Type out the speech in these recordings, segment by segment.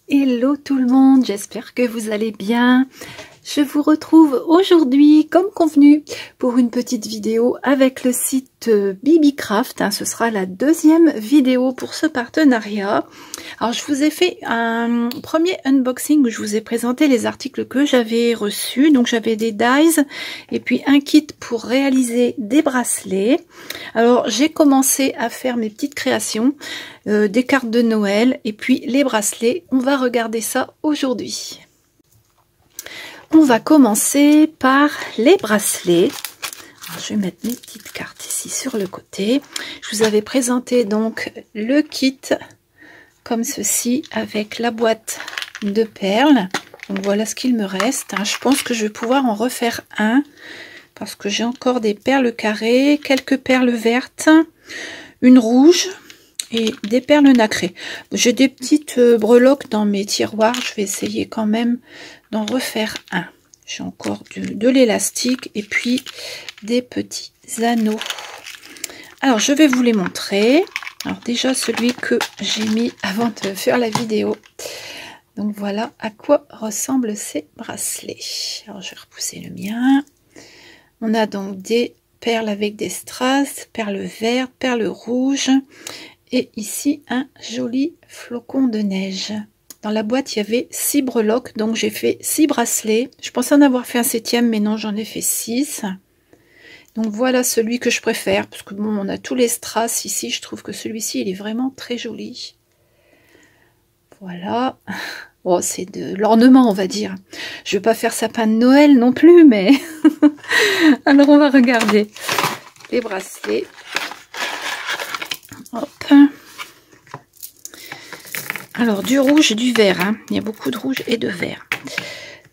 Hello tout le monde, j'espère que vous allez bien. Je vous retrouve aujourd'hui comme convenu pour une petite vidéo avec le site BBcraft. Ce sera la deuxième vidéo pour ce partenariat. Alors je vous ai fait un premier unboxing où je vous ai présenté les articles que j'avais reçus. Donc j'avais des dies et puis un kit pour réaliser des bracelets. Alors j'ai commencé à faire mes petites créations, des cartes de Noël et puis les bracelets. On va regarder ça aujourd'hui. On va commencer par les bracelets. Alors, je vais mettre mes petites cartes ici sur le côté. Je vous avais présenté donc le kit comme ceci avec la boîte de perles. Donc voilà ce qu'il me reste. Je pense que je vais pouvoir en refaire un parce que j'ai encore des perles carrées, quelques perles vertes, une rouge et des perles nacrées. J'ai des petites breloques dans mes tiroirs. Je vais essayer quand même d'en refaire un. J'ai encore de l'élastique et puis des petits anneaux. Alors je vais vous les montrer. Alors déjà celui que j'ai mis avant de faire la vidéo. Donc voilà à quoi ressemblent ces bracelets. Alors je vais repousser le mien. On a donc des perles avec des strass, perles vertes, perles rouges et ici un joli flocon de neige. Dans la boîte, il y avait 6 breloques, donc j'ai fait 6 bracelets. Je pensais en avoir fait un 7e, mais non, j'en ai fait 6. Donc voilà celui que je préfère, parce que bon, on a tous les strass ici. Je trouve que celui-ci, il est vraiment très joli. Voilà. Oh, c'est de l'ornement, on va dire. Je ne vais pas faire sapin de Noël non plus, mais... Alors, on va regarder les bracelets. Hop. Alors, du rouge et du vert. Il y a beaucoup de rouge et de vert.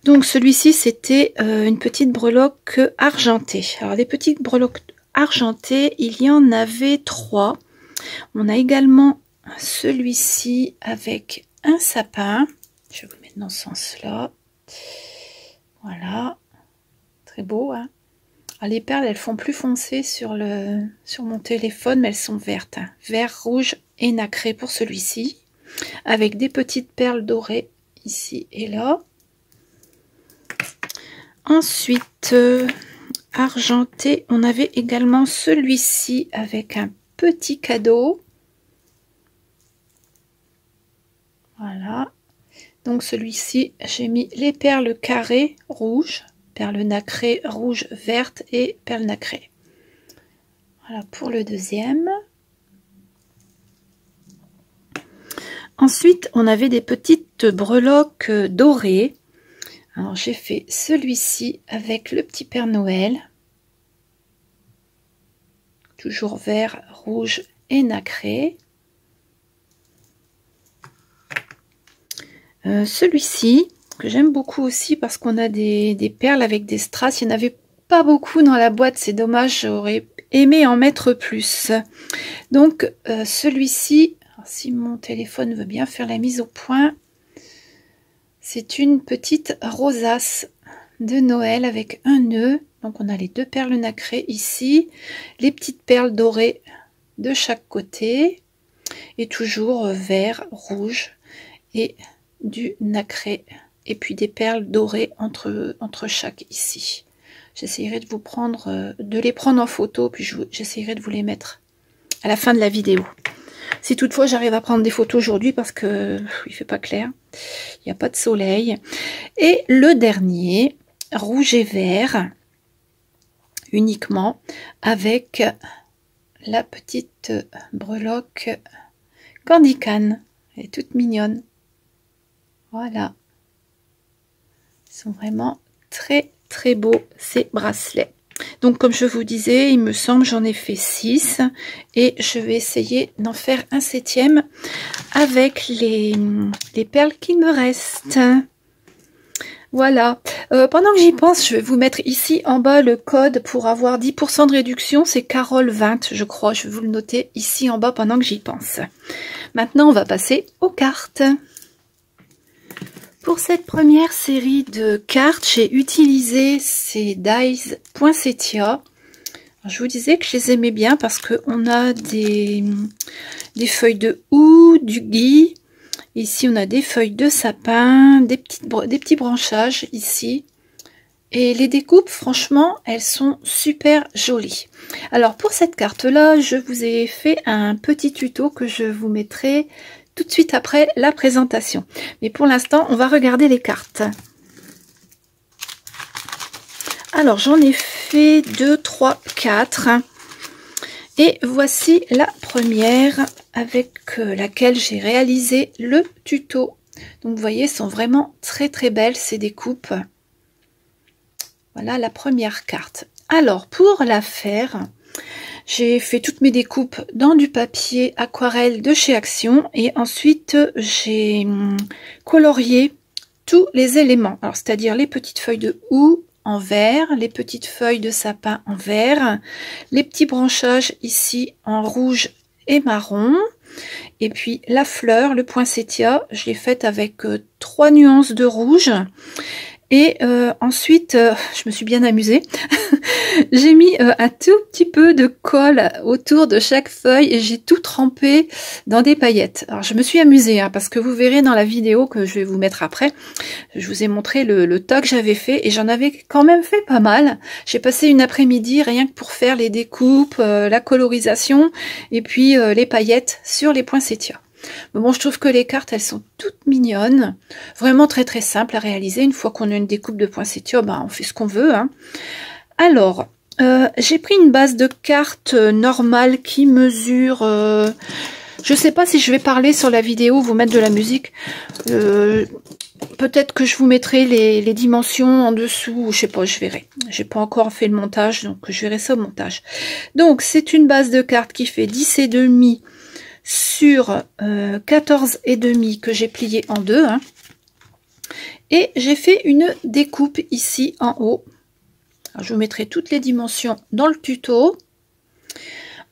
Donc, celui-ci, c'était une petite breloque argentée. Alors, les petites breloques argentées, il y en avait 3. On a également celui-ci avec un sapin. Je vais vous mettre dans ce sens-là. Voilà. Très beau, hein. Alors, les perles, elles font plus foncé sur mon téléphone, mais elles sont vertes. Vert, rouge et nacré pour celui-ci. Avec des petites perles dorées ici et là. Ensuite, argenté, on avait également celui-ci avec un petit cadeau. Voilà. Donc celui-ci, j'ai mis les perles carrées rouges, perles nacrées rouges, vertes et perles nacrées. Voilà pour le deuxième. Ensuite, on avait des petites breloques dorées. Alors, j'ai fait celui-ci avec le petit Père Noël. Toujours vert, rouge et nacré. Celui-ci, que j'aime beaucoup aussi parce qu'on a des perles avec des strass. Il n'y en avait pas beaucoup dans la boîte, c'est dommage, j'aurais aimé en mettre plus. Donc, celui-ci... Si mon téléphone veut bien faire la mise au point, c'est une petite rosace de Noël avec un nœud. Donc on a les 2 perles nacrées ici, les petites perles dorées de chaque côté et toujours vert, rouge et du nacré et puis des perles dorées entre chaque ici. J'essaierai de les prendre en photo puis j'essaierai de vous les mettre à la fin de la vidéo. Si toutefois j'arrive à prendre des photos aujourd'hui parce que il fait pas clair, il n'y a pas de soleil. Et le dernier, rouge et vert, uniquement avec la petite breloque Candy Cane. Elle est toute mignonne. Voilà. Ils sont vraiment très très beaux ces bracelets. Donc comme je vous disais, il me semble j'en ai fait 6 et je vais essayer d'en faire un 7e avec les perles qui me restent. Voilà. Pendant que j'y pense, je vais vous mettre ici en bas le code pour avoir 10% de réduction. C'est Carole 20, je crois. Je vais vous le noter ici en bas pendant que j'y pense. Maintenant, on va passer aux cartes. Pour cette première série de cartes, j'ai utilisé ces dies Poinsettia. Je vous disais que je les aimais bien parce qu'on a des feuilles de houx, du gui Ici, on a des feuilles de sapin, des petits branchages ici. Et les découpes, franchement, elles sont super jolies. Alors, pour cette carte-là, je vous ai fait un petit tuto que je vous mettrai tout de suite après la présentation. Mais pour l'instant, on va regarder les cartes. Alors, j'en ai fait 2, 3, 4. Et voici la première avec laquelle j'ai réalisé le tuto. Donc, vous voyez, elles sont vraiment très très belles ces découpes. Voilà la première carte. Alors, pour la faire, j'ai fait toutes mes découpes dans du papier aquarelle de chez Action. Et ensuite, j'ai colorié tous les éléments. Alors, c'est-à-dire les petites feuilles de houx en vert, les petites feuilles de sapin en vert, les petits branchages ici en rouge et marron. Et puis la fleur, le poinsettia, je l'ai faite avec 3 nuances de rouge. Et ensuite, je me suis bien amusée. J'ai mis un tout petit peu de colle autour de chaque feuille et j'ai tout trempé dans des paillettes. Alors, je me suis amusée hein, parce que vous verrez dans la vidéo que je vais vous mettre après, je vous ai montré le tas que j'avais fait et j'en avais quand même fait pas mal. J'ai passé une après-midi rien que pour faire les découpes, la colorisation et puis les paillettes sur les poinsettias. Mais bon, je trouve que les cartes, elles sont toutes mignonnes. Vraiment très très simple à réaliser. Une fois qu'on a une découpe de poinsettia, ben, on fait ce qu'on veut. Hein. Alors, j'ai pris une base de cartes normale qui mesure... je sais pas si je vais parler sur la vidéo, vous mettre de la musique. Peut-être que je vous mettrai les dimensions en dessous, je sais pas, je verrai. J'ai pas encore fait le montage, donc je verrai ça au montage. Donc, c'est une base de cartes qui fait 10,5 sur 14,5 que j'ai plié en deux. Hein. Et j'ai fait une découpe ici en haut. Alors, je vous mettrai toutes les dimensions dans le tuto.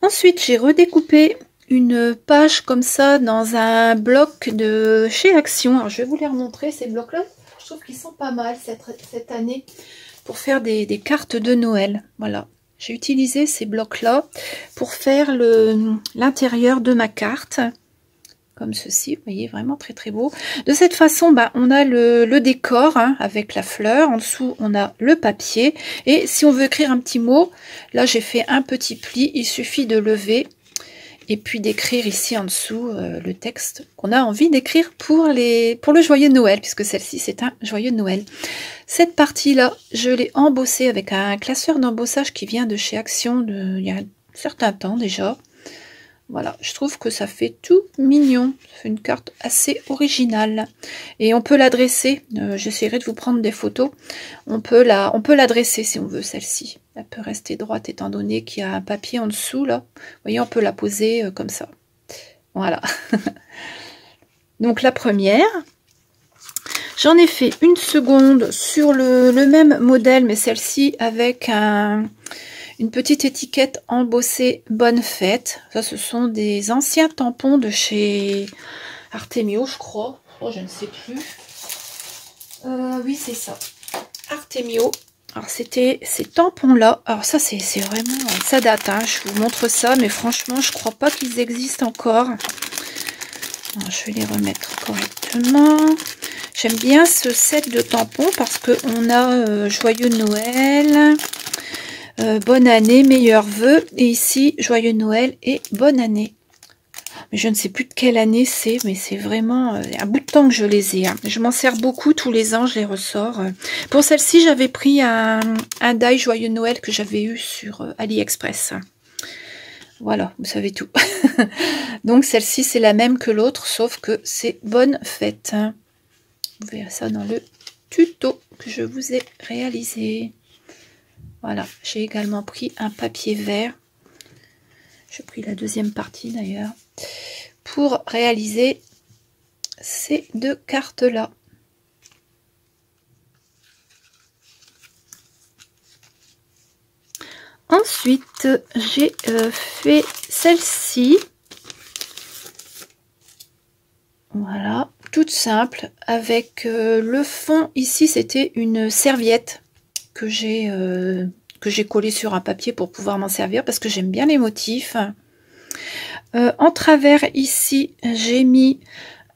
Ensuite, j'ai redécoupé une page comme ça dans un bloc de chez Action. Alors, je vais vous les remontrer, ces blocs-là. Je trouve qu'ils sont pas mal cette année pour faire des cartes de Noël. Voilà. J'ai utilisé ces blocs-là pour faire l'intérieur de ma carte. Comme ceci, vous voyez, vraiment très très beau. De cette façon, bah, on a le décor hein, avec la fleur. En dessous, on a le papier. Et si on veut écrire un petit mot, là j'ai fait un petit pli. Il suffit de lever et puis d'écrire ici en dessous le texte qu'on a envie d'écrire pour le joyeux Noël, puisque celle-ci c'est un joyeux Noël. Cette partie-là, je l'ai embossée avec un classeur d'embossage qui vient de chez Action il y a un certain temps déjà. Voilà, je trouve que ça fait tout mignon. C'est une carte assez originale. Et on peut la dresser. J'essaierai de vous prendre des photos. On peut la dresser si on veut, celle-ci. Elle peut rester droite étant donné qu'il y a un papier en dessous, là. Vous voyez, on peut la poser comme ça. Voilà. Donc la première. J'en ai fait une seconde sur le même modèle, mais celle-ci avec une petite étiquette embossée Bonne Fête. Ça, ce sont des anciens tampons de chez Artemio, je crois. Oh, je ne sais plus. Oui, c'est ça. Artemio. Alors, c'était ces tampons-là. Alors, ça, c'est vraiment... Ça date, hein. Je vous montre ça, mais franchement, je crois pas qu'ils existent encore. Alors, je vais les remettre correctement. J'aime bien ce set de tampons parce qu'on a Joyeux Noël, bonne année, meilleurs vœux. Et ici, Joyeux Noël et bonne année. Mais je ne sais plus de quelle année c'est, mais c'est vraiment un bout de temps que je les ai. Hein. Je m'en sers beaucoup tous les ans, je les ressors. Pour celle-ci, j'avais pris un die Joyeux Noël que j'avais eu sur AliExpress. Voilà, vous savez tout. Donc celle-ci, c'est la même que l'autre, sauf que c'est Bonne Fête. Vous verrez ça dans le tuto que je vous ai réalisé. Voilà, j'ai également pris un papier vert. J'ai pris la deuxième partie d'ailleurs. Pour réaliser ces deux cartes-là. Ensuite, j'ai fait celle-ci. Voilà, toute simple, avec le fond ici, c'était une serviette que j'ai collée sur un papier pour pouvoir m'en servir parce que j'aime bien les motifs. En travers ici, j'ai mis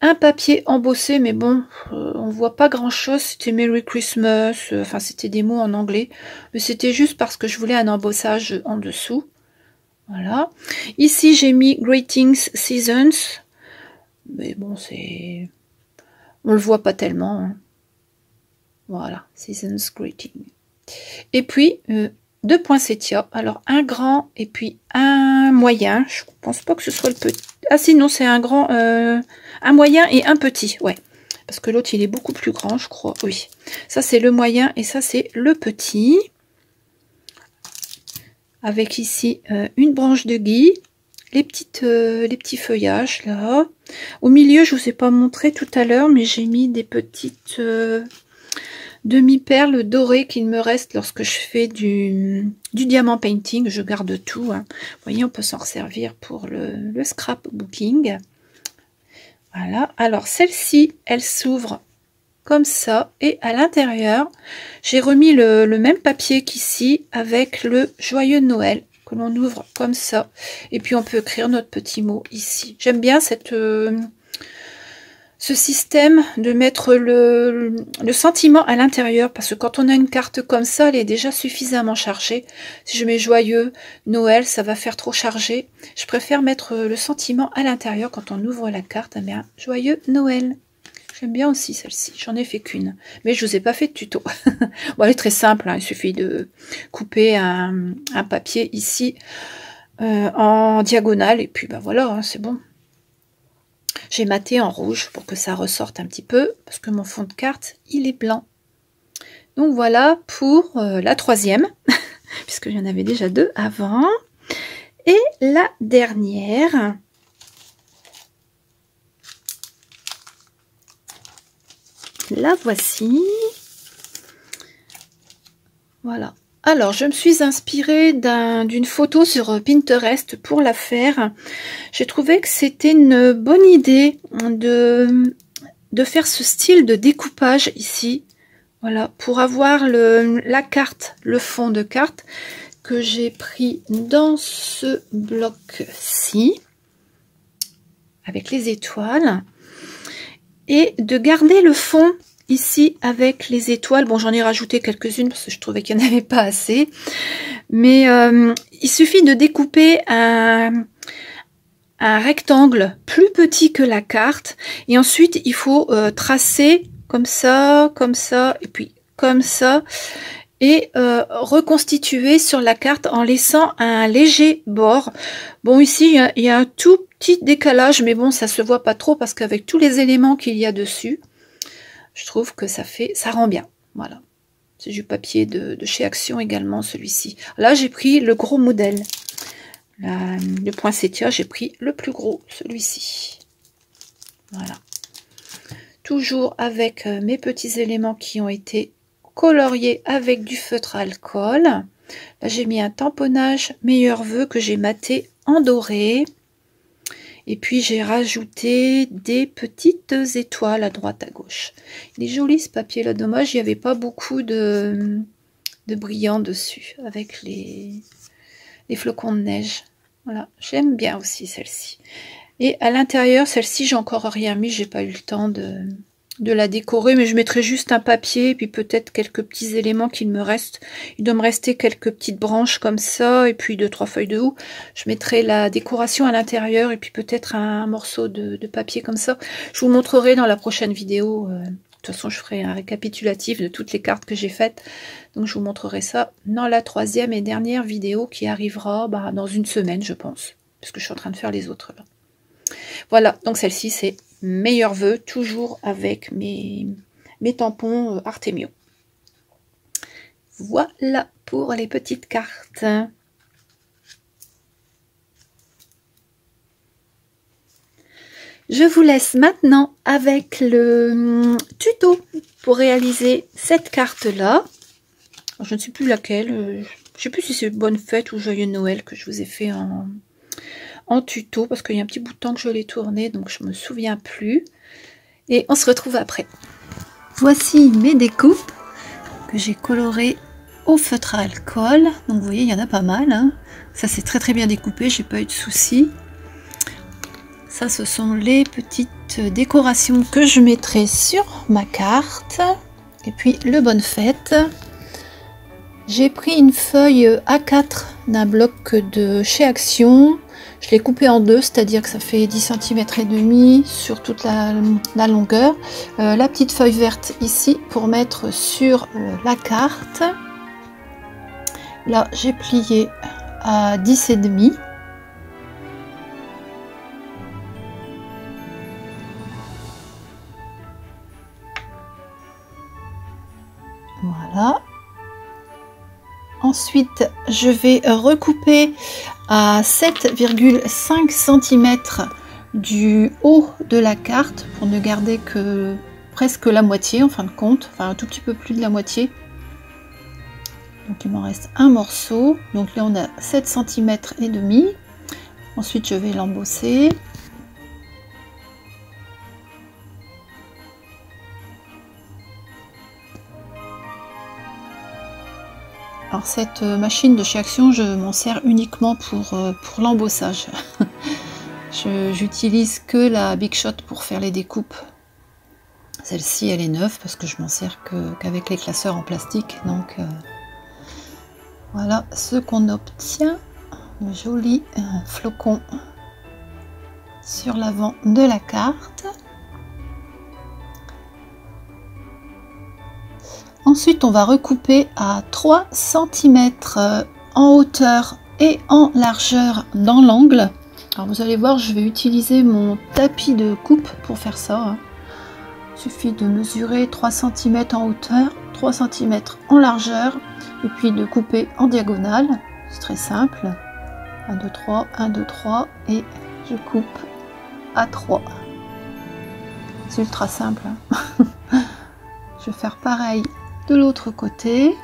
un papier embossé, mais bon, on voit pas grand chose. C'était Merry Christmas, enfin c'était des mots en anglais, mais c'était juste parce que je voulais un embossage en dessous. Voilà. Ici j'ai mis Greetings Seasons, mais bon c'est, on le voit pas tellement. Hein. Voilà, Seasons Greeting. Et puis 2 poinsettias, alors un grand et puis un moyen. Je pense pas que ce soit le petit. Ah si, non, c'est un grand, un moyen et un petit, ouais. Parce que l'autre, il est beaucoup plus grand, je crois. Oui, ça c'est le moyen et ça c'est le petit. Avec ici une branche de gui, les petits feuillages là. Au milieu, je vous ai pas montré tout à l'heure, mais j'ai mis des petites demi-perles dorées qu'il me reste lorsque je fais du diamant painting. Je garde tout. Hein. Vous voyez, on peut s'en servir pour le scrapbooking. Voilà. Alors, celle-ci, elle s'ouvre comme ça. Et à l'intérieur, j'ai remis le même papier qu'ici avec le joyeux Noël que l'on ouvre comme ça. Et puis, on peut écrire notre petit mot ici. J'aime bien ce système de mettre le sentiment à l'intérieur, parce que quand on a une carte comme ça, elle est déjà suffisamment chargée. Si je mets joyeux Noël, ça va faire trop chargé. Je préfère mettre le sentiment à l'intérieur quand on ouvre la carte. Mais un joyeux Noël. J'aime bien aussi celle-ci. J'en ai fait qu'une, mais je vous ai pas fait de tuto. Bon, elle est très simple. Hein. Il suffit de couper un papier ici en diagonale et puis ben voilà, hein, c'est bon. J'ai maté en rouge pour que ça ressorte un petit peu, parce que mon fond de carte, il est blanc. Donc voilà pour la troisième, puisque j'en avais déjà 2 avant. Et la dernière, la voici. Voilà. Alors, je me suis inspirée d'une photo sur Pinterest pour la faire. J'ai trouvé que c'était une bonne idée de faire ce style de découpage ici. Voilà, pour avoir la carte, le fond de carte que j'ai pris dans ce bloc-ci, avec les étoiles, et de garder le fond ici avec les étoiles. Bon, j'en ai rajouté quelques-unes parce que je trouvais qu'il n'y en avait pas assez. Mais il suffit de découper un rectangle plus petit que la carte. Et ensuite, il faut tracer comme ça, et puis comme ça. Et reconstituer sur la carte en laissant un léger bord. Bon, ici, il y a un tout petit décalage, mais bon, ça se voit pas trop parce qu'avec tous les éléments qu'il y a dessus, je trouve que ça rend bien. Voilà. C'est du papier de chez Action également, celui-ci. Là, j'ai pris le gros modèle. Le poinsettia, j'ai pris le plus gros, celui-ci. Voilà. Toujours avec mes petits éléments qui ont été coloriés avec du feutre alcool. Là, j'ai mis un tamponnage meilleur vœu que j'ai maté en doré. Et puis j'ai rajouté des petites étoiles à droite à gauche. Il est joli ce papier là, dommage, il n'y avait pas beaucoup de brillant dessus avec les flocons de neige. Voilà, j'aime bien aussi celle-ci. Et à l'intérieur, celle-ci, j'ai encore rien mis, j'ai pas eu le temps de la décorer, mais je mettrai juste un papier et puis peut-être quelques petits éléments qu'il me reste. Il doit me rester quelques petites branches comme ça et puis 2-3 feuilles de houx. Je mettrai la décoration à l'intérieur et puis peut-être un morceau de papier comme ça. Je vous montrerai dans la prochaine vidéo. De toute façon, je ferai un récapitulatif de toutes les cartes que j'ai faites. Donc, je vous montrerai ça dans la 3e et dernière vidéo qui arrivera dans une semaine, je pense. Parce que je suis en train de faire les autres là. Voilà, donc celle-ci, c'est meilleurs vœux, toujours avec mes tampons Artemio. Voilà pour les petites cartes. Je vous laisse maintenant avec le tuto pour réaliser cette carte-là. Je ne sais plus laquelle, je ne sais plus si c'est Bonne Fête ou Joyeux Noël que je vous ai fait en tuto, parce qu'il y a un petit bout de temps que je l'ai tourné, donc je me souviens plus. Et on se retrouve après. Voici mes découpes que j'ai colorées au feutre à alcool. Donc vous voyez, il y en a pas mal. Hein. Ça c'est très très bien découpé, j'ai pas eu de soucis. Ça, ce sont les petites décorations que je mettrai sur ma carte. Et puis le bonne fête. J'ai pris une feuille A4 d'un bloc de chez Action. Je l'ai coupé en deux, c'est-à-dire que ça fait 10 cm et demi sur toute la longueur. La petite feuille verte ici pour mettre sur la carte. Là, j'ai plié à 10,5. Voilà. Ensuite, je vais recouper à 7,5 cm du haut de la carte pour ne garder que presque la moitié en fin de compte, enfin un tout petit peu plus de la moitié. Donc il m'en reste un morceau. Donc là on a 7 cm et demi. Ensuite je vais l'embosser. Alors cette machine de chez Action, je m'en sers uniquement pour l'embossage. J'utilise que la Big Shot pour faire les découpes. Celle-ci, elle est neuve parce que je m'en sers qu'avec les classeurs en plastique. Donc voilà ce qu'on obtient. Un joli flocon sur l'avant de la carte. Ensuite, on va recouper à 3 cm en hauteur et en largeur dans l'angle. Alors vous allez voir, je vais utiliser mon tapis de coupe pour faire ça. Il suffit de mesurer 3 cm en hauteur, 3 cm en largeur et puis de couper en diagonale. C'est très simple. 1, 2, 3, 1, 2, 3 et je coupe à 3. C'est ultra simple. Je vais faire pareil de l'autre côté.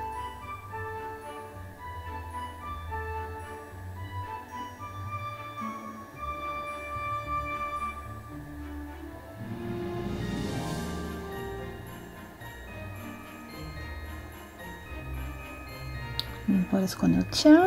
Voilà ce qu'on obtient.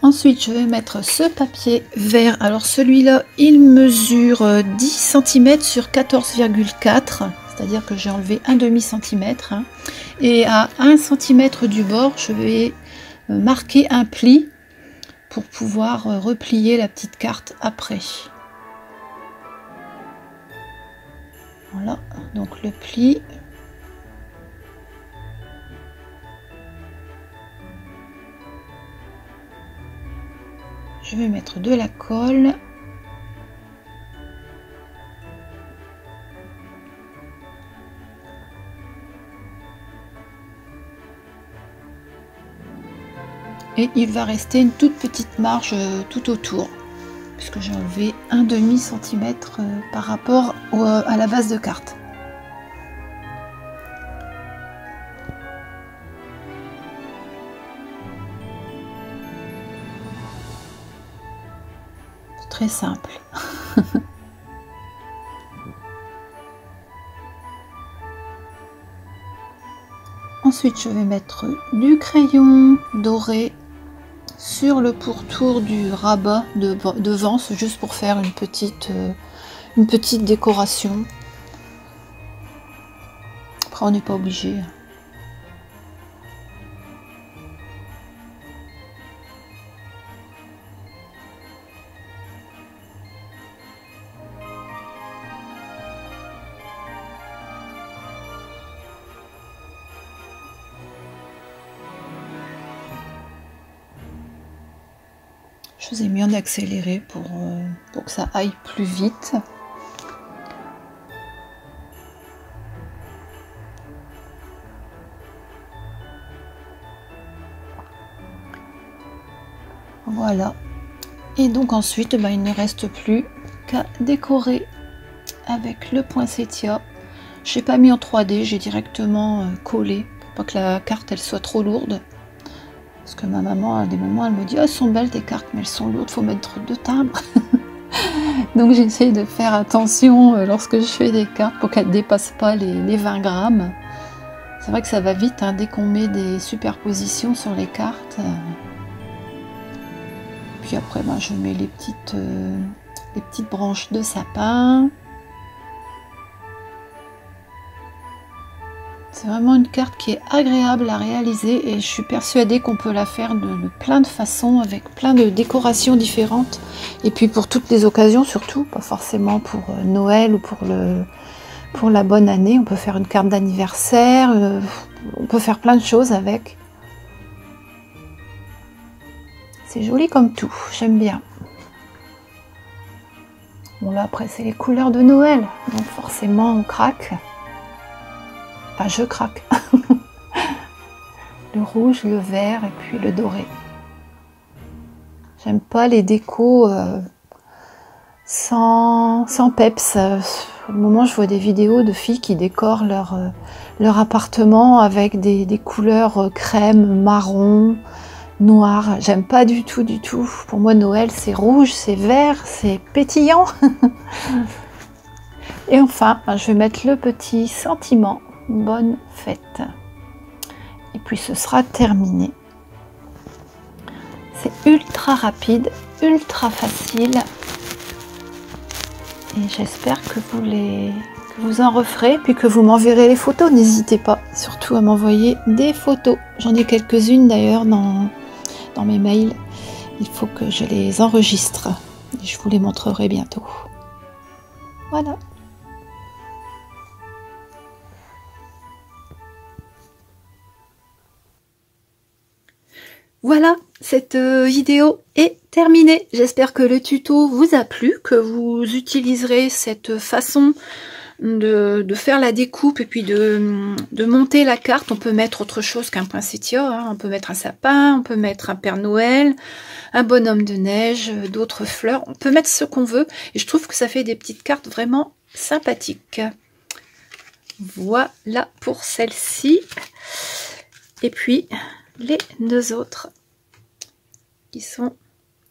Ensuite, je vais mettre ce papier vert. Alors celui-là, il mesure 10 cm sur 14,4. C'est-à-dire que j'ai enlevé un demi-centimètre. Hein. Et à 1 cm du bord, je vais marquer un pli pour pouvoir replier la petite carte après. Voilà, donc le pli. Je vais mettre de la colle. Et il va rester une toute petite marge tout autour, puisque j'ai enlevé un demi-centimètre par rapport à la base de carte. Très simple. Ensuite, je vais mettre du crayon doré sur le pourtour du rabat devant, c'est juste pour faire une petite décoration. Après, on n'est pas obligé. Je vous ai mis en accéléré pour que ça aille plus vite. Voilà. Et donc ensuite, il ne reste plus qu'à décorer avec le poinsettia. Je n'ai pas mis en 3D, j'ai directement collé pour pas que la carte elle soit trop lourde. Parce que ma maman, à des moments, elle me dit « Ah, elles sont belles tes cartes, mais elles sont lourdes, il faut mettre 2 timbres. » Donc j'essaie de faire attention lorsque je fais des cartes pour qu'elles ne dépassent pas les 20 grammes. C'est vrai que ça va vite hein, dès qu'on met des superpositions sur les cartes. Puis après, ben, je mets les petites branches de sapin. C'est vraiment une carte qui est agréable à réaliser et je suis persuadée qu'on peut la faire de plein de façons, avec plein de décorations différentes. Et puis pour toutes les occasions surtout, pas forcément pour Noël ou pour la bonne année. On peut faire une carte d'anniversaire, on peut faire plein de choses avec. C'est joli comme tout, j'aime bien. Bon là après c'est les couleurs de Noël, donc forcément on craque. Enfin je craque. Le rouge, le vert et puis le doré. J'aime pas les décos sans peps. Au moment je vois des vidéos de filles qui décorent leur appartement avec des couleurs crème, marron, noir. J'aime pas du tout, du tout. Pour moi Noël c'est rouge, c'est vert, c'est pétillant. Et enfin, je vais mettre le petit sentiment. Bonne fête. Et puis ce sera terminé. C'est ultra rapide, ultra facile. Et j'espère que vous en referez, puis que vous m'enverrez les photos. N'hésitez pas surtout à m'envoyer des photos. J'en ai quelques-unes d'ailleurs dans mes mails. Il faut que je les enregistre. Et je vous les montrerai bientôt. Voilà. Voilà, cette vidéo est terminée. J'espère que le tuto vous a plu, que vous utiliserez cette façon de faire la découpe et puis de monter la carte. On peut mettre autre chose qu'un poinsettia, hein. On peut mettre un sapin, on peut mettre un Père Noël, un bonhomme de neige, d'autres fleurs. On peut mettre ce qu'on veut et je trouve que ça fait des petites cartes vraiment sympathiques. Voilà pour celle-ci. Et puis les deux autres qui sont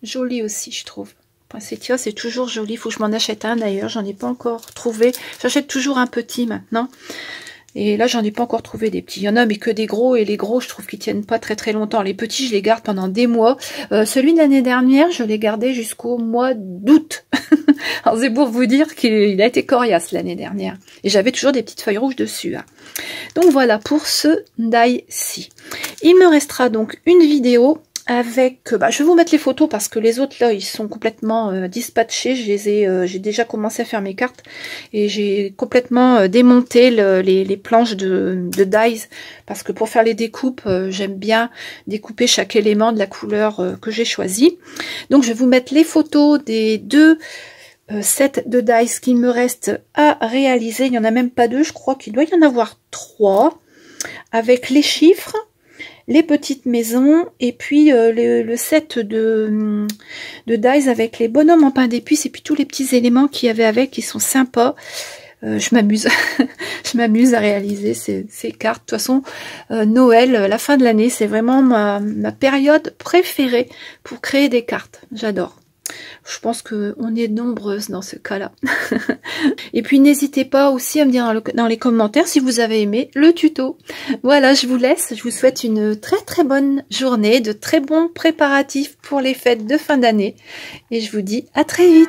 jolis aussi, je trouve. Poinsettia, c'est toujours joli. Il faut que je m'en achète un d'ailleurs. J'en ai pas encore trouvé. J'achète toujours un petit maintenant. Et là, j'en ai pas encore trouvé des petits. Il y en a, mais que des gros. Et les gros, je trouve qu'ils tiennent pas très très longtemps. Les petits, je les garde pendant des mois. Celui de l'année dernière, je l'ai gardé jusqu'au mois d'août. Alors, c'est pour vous dire qu'il a été coriace l'année dernière. Et j'avais toujours des petites feuilles rouges dessus. Hein. Donc voilà pour ce die-ci. Il me restera donc une vidéo avec, je vais vous mettre les photos parce que les autres là ils sont complètement dispatchés. J'ai déjà commencé à faire mes cartes et j'ai complètement démonté les planches de dies parce que pour faire les découpes j'aime bien découper chaque élément de la couleur que j'ai choisi. Donc je vais vous mettre les photos des deux sets de dies qu'il me reste à réaliser. Il n'y en a même pas deux, je crois qu'il doit y en avoir 3 avec les chiffres, les petites maisons et puis le set de dies avec les bonhommes en pain d'épices et puis tous les petits éléments qu'il y avait avec qui sont sympas. Je m'amuse je m'amuse à réaliser ces cartes. De toute façon, Noël, la fin de l'année, c'est vraiment ma période préférée pour créer des cartes. J'adore. Je pense qu'on est nombreuses dans ce cas-là. Et puis n'hésitez pas aussi à me dire dans les commentaires si vous avez aimé le tuto. Voilà, je vous laisse. Je vous souhaite une très très bonne journée, de très bons préparatifs pour les fêtes de fin d'année. Et je vous dis à très vite.